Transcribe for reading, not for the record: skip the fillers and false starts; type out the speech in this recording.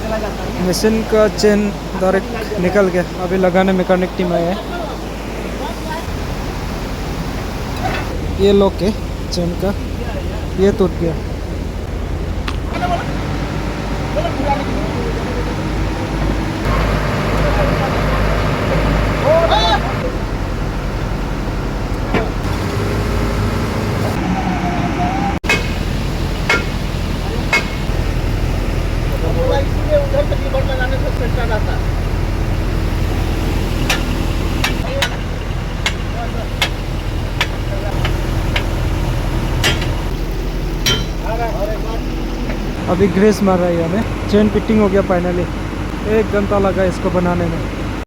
Machine का chain direct निकल गया, अभी लगाने मैकेनिक टीम आया है। ये लॉक है चेन का, ये टूट गया। उधर से लीवर लगाने से सेंटर आता है। अभी ग्रेस मार रहा है हमें। चेन फिटिंग हो गया फाइनली। 1 घंटा लगा इसको बनाने में।